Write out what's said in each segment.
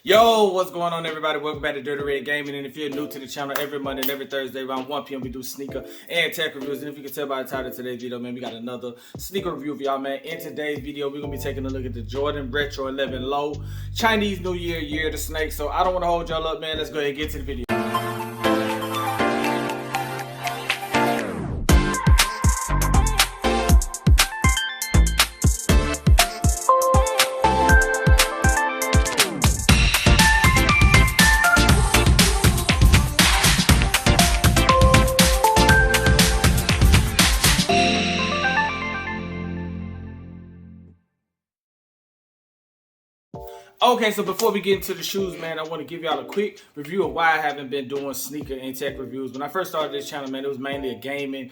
Yo, what's going on, everybody? Welcome back to Dirty Red Gaming. And if you're new to the channel, every Monday and every Thursday around 1 p.m. we do sneaker and tech reviews. And if you can tell by the title of today's video, man, we got another sneaker review for y'all, man. In today's video, we're gonna be taking a look at the Jordan Retro 11 Low Chinese New Year, Year of the Snake. So I don't want to hold y'all up, man. Let's go ahead and get to the video. Okay, so before we get into the shoes, man, I want to give y'all a quick review of why I haven't been doing sneaker and tech reviews. When I first started this channel, man, it was mainly a gaming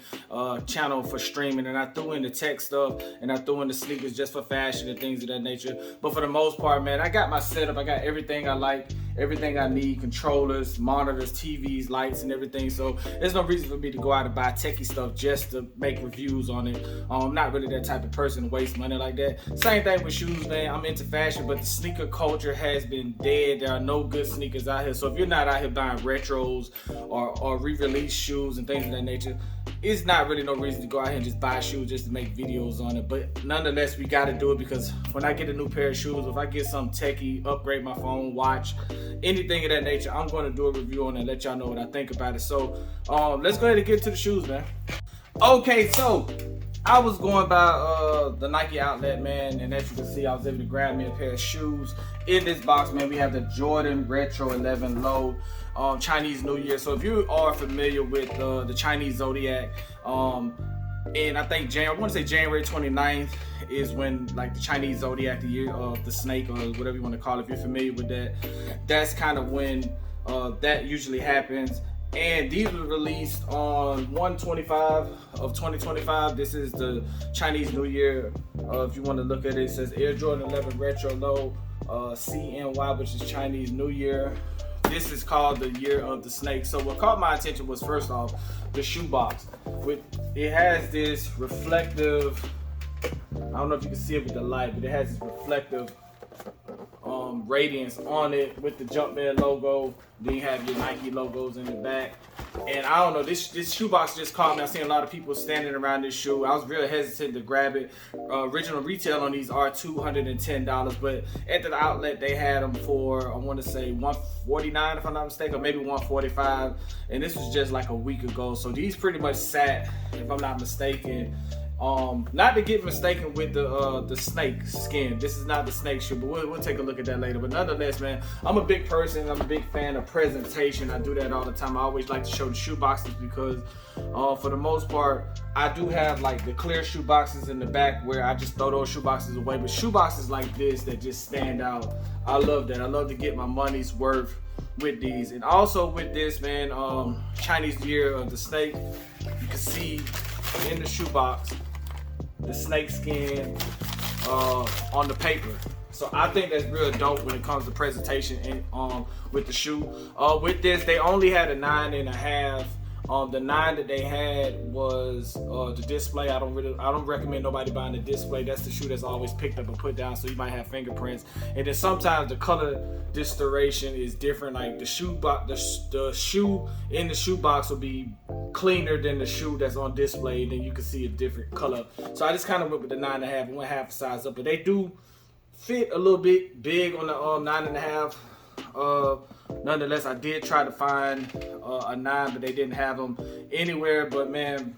channel for streaming, and I threw in the tech stuff and I threw in the sneakers just for fashion and things of that nature. But for the most part, man, I got my setup. I got everything I like, everything I need: controllers, monitors, TVs, lights, and everything. So there's no reason for me to go out and buy techie stuff just to make reviews on it. I'm not really that type of person to waste money like that. Same thing with shoes, man. I'm into fashion, but the sneaker culture has been dead. There are no good sneakers out here. So if you're not out here buying retros or re-release shoes and things of that nature, it's not really no reason to go out here and just buy shoes just to make videos on it. But nonetheless, we got to do it, because when I get a new pair of shoes, if I get some techie, upgrade my phone, watch, anything of that nature, I'm going to do a review on it and let y'all know what I think about it. So let's go ahead and get to the shoes, man. Okay, so I was going by the Nike outlet, man, and as you can see, I was able to grab me a pair of shoes. In this box, man, we have the Jordan Retro 11 Low Chinese New Year. So if you are familiar with the Chinese Zodiac, and I think I want to say January 29th is when, like, the Chinese Zodiac, the year of the snake, or whatever you want to call it, if you're familiar with that, that's kind of when that usually happens. And these were released on 1/25 of 2025. This is the Chinese New Year. If you want to look at it, it says Air Jordan 11 Retro Low CNY, which is Chinese New Year. This is called the Year of the Snake. So what caught my attention was, first off, the shoebox. It has this reflective, I don't know if you can see it with the light, but it has this reflective radiance on it with the Jumpman logo. Then you have your Nike logos in the back. And I don't know, this shoebox just caught me. I've seen a lot of people standing around this shoe. I was real hesitant to grab it. Original retail on these are $210, but at the outlet they had them for, I want to say $149 if I'm not mistaken, or maybe $145. And this was just like a week ago. So these pretty much sat, if I'm not mistaken. Not to get mistaken with the snake skin. This is not the snake shoe, but we'll take a look at that later. But nonetheless, man, I'm a big person. I'm a big fan of presentation. I do that all the time. I always like to show the shoe boxes because for the most part, I do have like the clear shoe boxes in the back where I just throw those shoe boxes away. But shoe boxes like this that just stand out, I love that. I love to get my money's worth with these. And also with this, man, Chinese Year of the Snake, you can see in the shoe box the snake skin on the paper. So I think that's real dope when it comes to presentation and with the shoe. With this, they only had a 9.5. The 9 that they had was the display. I don't recommend nobody buying the display. That's the shoe that's always picked up and put down, so you might have fingerprints. And then sometimes the color distortion is different. Like the shoe in the shoe box will be cleaner than the shoe that's on display. Then you can see a different color. So I just kind of went with the 9.5 and went half a size up. But they do fit a little bit big on the 9.5. Nonetheless, I did try to find a 9, but they didn't have them anywhere. But man,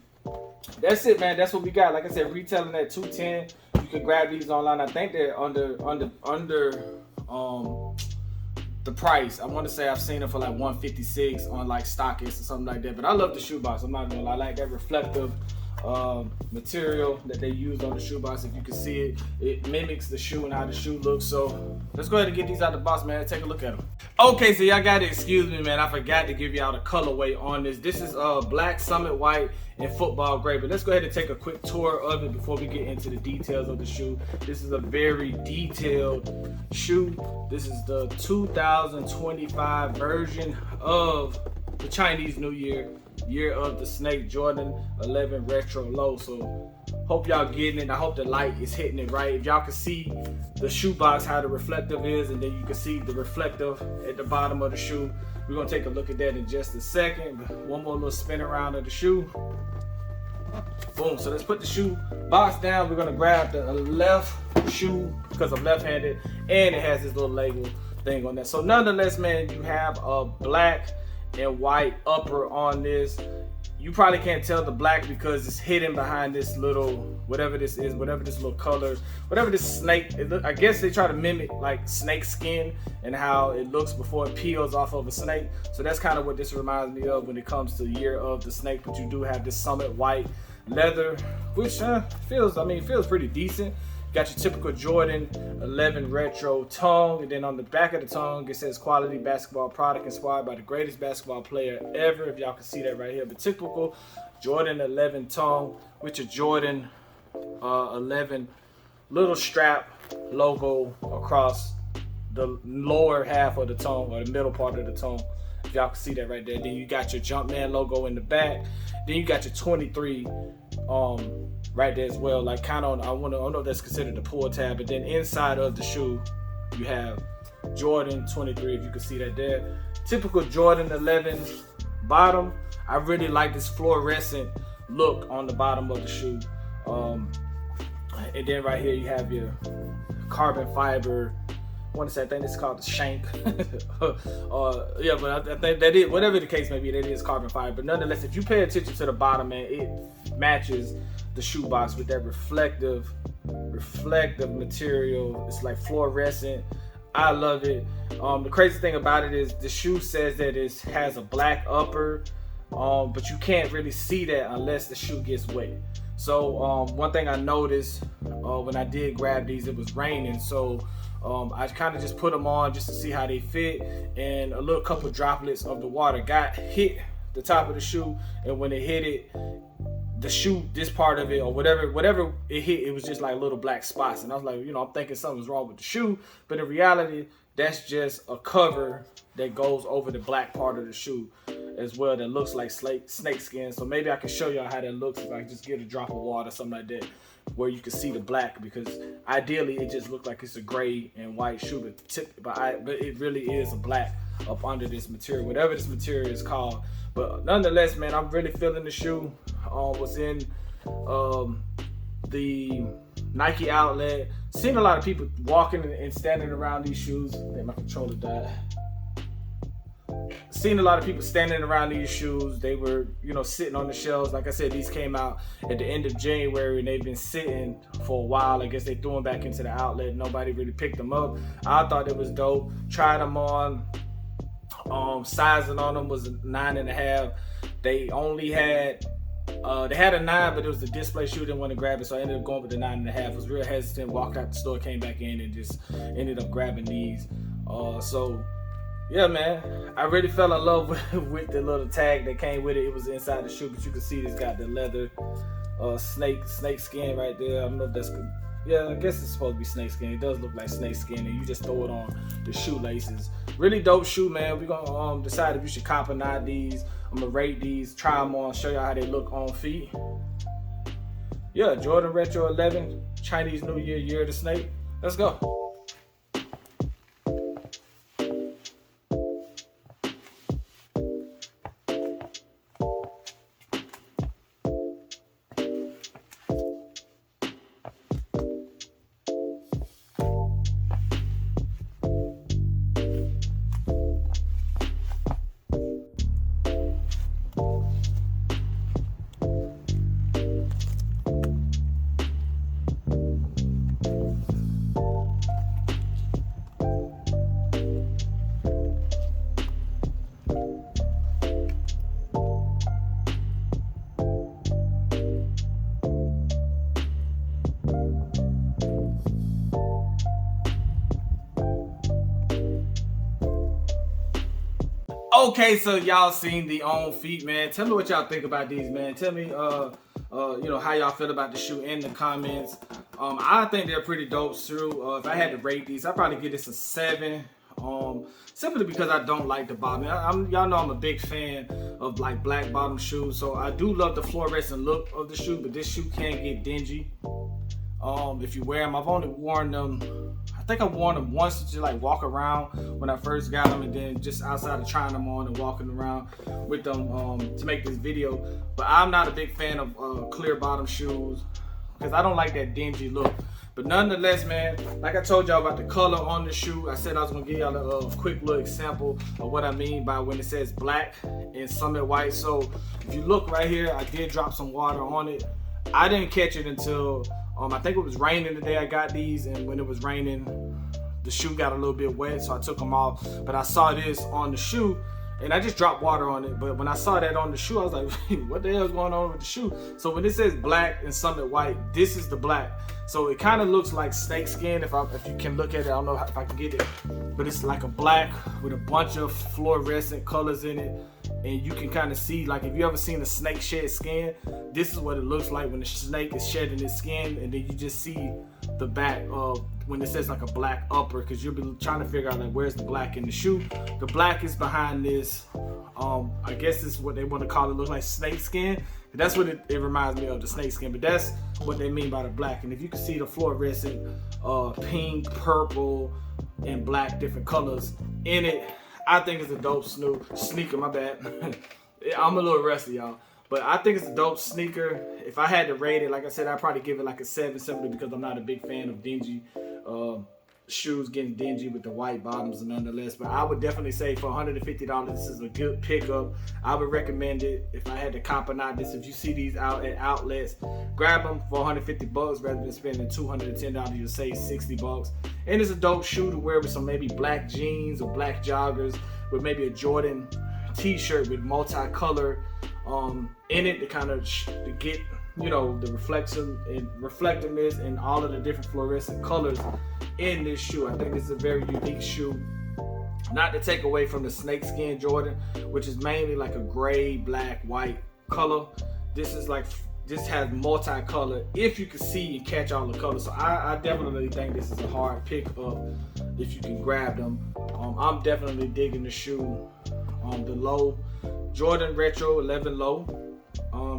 that's it, man. That's what we got. Like I said, retailing at $210. You can grab these online. I think they're under the price. I want to say I've seen them for like $156 on like StockX or something like that. But I love the shoebox. I'm not gonna lie. I like that reflective material that they used on the shoebox. If you can see it, it mimics the shoe and how the shoe looks. So let's go ahead and get these out the box, man. Take a look at them. Okay, so y'all gotta excuse me, man. I forgot to give y'all the colorway on this. This is black, summit white, and football gray. But let's go ahead and take a quick tour of it before we get into the details of the shoe. This is a very detailed shoe. This is the 2025 version of the Chinese New Year, Year of the Snake, Jordan 11 Retro Low. So Hope y'all getting it. I hope the light is hitting it right. If y'all can see the shoebox, how the reflective is, and then you can see the reflective at the bottom of the shoe. We're gonna take a look at that in just a second. One more little spin around of the shoe. Boom. So let's put the shoe box down. We're gonna grab the left shoe because I'm left-handed, and it has this little label thing on there. So nonetheless, man, you have a black and white upper on this. You probably can't tell the black because it's hidden behind this little, whatever this is, whatever this little color, whatever this snake, I guess they try to mimic like snake skin and how it looks before it peels off of a snake. So that's kind of what this reminds me of when it comes to Year of the Snake. But you do have this Summit white leather, which feels pretty decent. Got your typical Jordan 11 retro tongue, and then on the back of the tongue it says quality basketball product inspired by the greatest basketball player ever. If y'all can see that right here, the typical Jordan 11 tongue with your Jordan 11 little strap logo across the lower half of the tongue, or the middle part of the tongue. If y'all can see that right there. Then you got your Jumpman logo in the back. Then you got your 23 right there as well, like kind of, I don't know if that's considered the pull tab. But then inside of the shoe you have Jordan 23, if you can see that there. Typical Jordan 11 bottom. I really like this fluorescent look on the bottom of the shoe. And then right here you have your carbon fiber, I think it's called the shank. Yeah, but I think that is, whatever the case may be, that is carbon fiber. But nonetheless, if you pay attention to the bottom, man, it matches the shoebox with that reflective material. It's like fluorescent. I love it. The crazy thing about it is the shoe says that it has a black upper, but you can't really see that unless the shoe gets wet. So one thing I noticed when I did grab these, it was raining, so I kind of just put them on just to see how they fit, and a little couple droplets of the water hit the top of the shoe, and when it hit it, the shoe, this part of it or whatever it hit, it was just like little black spots. And I was like, I'm thinking something's wrong with the shoe, but in reality, that's just a cover that goes over the black part of the shoe as well that looks like snake skin. So maybe I can show y'all how that looks if I just get a drop of water, something like that, where you can see the black, because ideally it just looked like it's a gray and white shoe, but it really is a black up under this material, whatever this material is called. But nonetheless, man, I'm really feeling the shoe. Was in the Nike outlet. Seen a lot of people walking and standing around these shoes. I think my controller died. Seen a lot of people standing around these shoes. They were, sitting on the shelves. Like I said, these came out at the end of January, and they've been sitting for a while. I guess they threw them back into the outlet. Nobody really picked them up. I thought it was dope. Tried them on. Sizing on them was 9.5. They only had they had a 9, but it was the display shoe. Didn't want to grab it, so I ended up going with the 9.5. Was real hesitant. Walked out the store, came back in, and just ended up grabbing these. So yeah, man, I really fell in love with the little tag that came with it. It was inside the shoe, but you can see it's got the leather snake skin right there. I don't know if that's good. Yeah, I guess it's supposed to be snake skin. It does look like snake skin, and you just throw it on the shoelaces. Really dope shoe, man. We're gonna decide if you should cop or not these. I'm gonna rate these, try them on, show y'all how they look on feet. Yeah, Jordan Retro 11, Chinese New Year, Year of the Snake. Let's go. Okay, so y'all seen the on feet, man. Tell me what y'all think about these, man. Tell me, how y'all feel about the shoe in the comments. I think they're pretty dope shoe. If I had to rate these, I'd probably give this a 7. Simply because I don't like the bottom. Y'all know I'm a big fan of like black bottom shoes, so I do love the fluorescent look of the shoe, but this shoe can get dingy if you wear them. I've only worn them, I think I worn them once to just like walk around when I first got them, and then just outside of trying them on and walking around with them to make this video. But I'm not a big fan of clear bottom shoes because I don't like that dingy look. But nonetheless, man, like I told y'all about the color on the shoe, I said I was gonna give y'all a quick little example of what I mean by when it says black and summit white. So if you look right here, I did drop some water on it. I didn't catch it until I think it was raining the day I got these, and when it was raining, the shoe got a little bit wet, so I took them off. But I saw this on the shoe, and I just dropped water on it. But when I saw that on the shoe, I was like, what the hell is going on with the shoe? So when it says black and summit white, this is the black. So it kind of looks like snake skin, if you can look at it. I don't know if I can get it, but it's like a black with a bunch of fluorescent colors in it. And you can kind of see, like if you ever seen a snake shed skin, this is what it looks like when the snake is shedding its skin. And then you just see the back of when it says like a black upper, because you'll be trying to figure out like where's the black in the shoe. The black is behind this, I guess this is what they want to call it, looks like snake skin. That's what it reminds me of, the snake skin, but that's what they mean by the black. And if you can see the fluorescent pink, purple, and black different colors in it, I think it's a dope sneaker, my bad. I'm a little rusty, y'all. But I think it's a dope sneaker. If I had to rate it, like I said, I'd probably give it like a 7 simply because I'm not a big fan of dingy shoes getting dingy with the white bottoms nonetheless. But I would definitely say for $150, this is a good pickup. I would recommend it if I had to cop or not this. If you see these out at outlets, grab them for $150 rather than spending $210. You'll save $60. And it's a dope shoe to wear with some maybe black jeans or black joggers with maybe a Jordan t-shirt with multicolor in it to kind of to get, you know, the reflectiveness and all of the different fluorescent colors in this shoe. I think this is a very unique shoe. Not to take away from the snakeskin Jordan, which is mainly like a gray, black, white color. This has multicolor, if you can see and catch all the colors. So I definitely think this is a hard pick up if you can grab them. I'm definitely digging the shoe. The low Jordan Retro 11 low,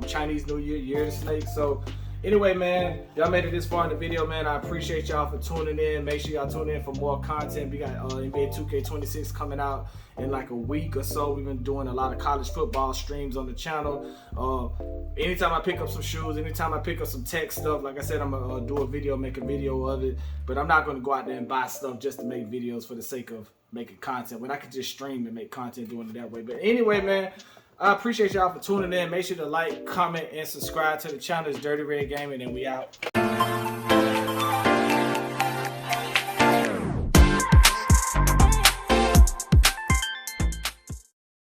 Chinese New Year, Year of the Snake. So anyway, man, y'all made it this far in the video, man. I appreciate y'all for tuning in. Make sure y'all tune in for more content. We got NBA 2K26 coming out in like a week or so. We've been doing a lot of college football streams on the channel. Anytime I pick up some shoes, anytime I pick up some tech stuff, like I said, I'm gonna do a video, make a video of it. But I'm not gonna go out there and buy stuff just to make videos for the sake of making content when I could just stream and make content doing it that way. But anyway, man, I appreciate y'all for tuning in. Make sure to like, comment, and subscribe to the channel. It's Dirty Red Gaming, and we out.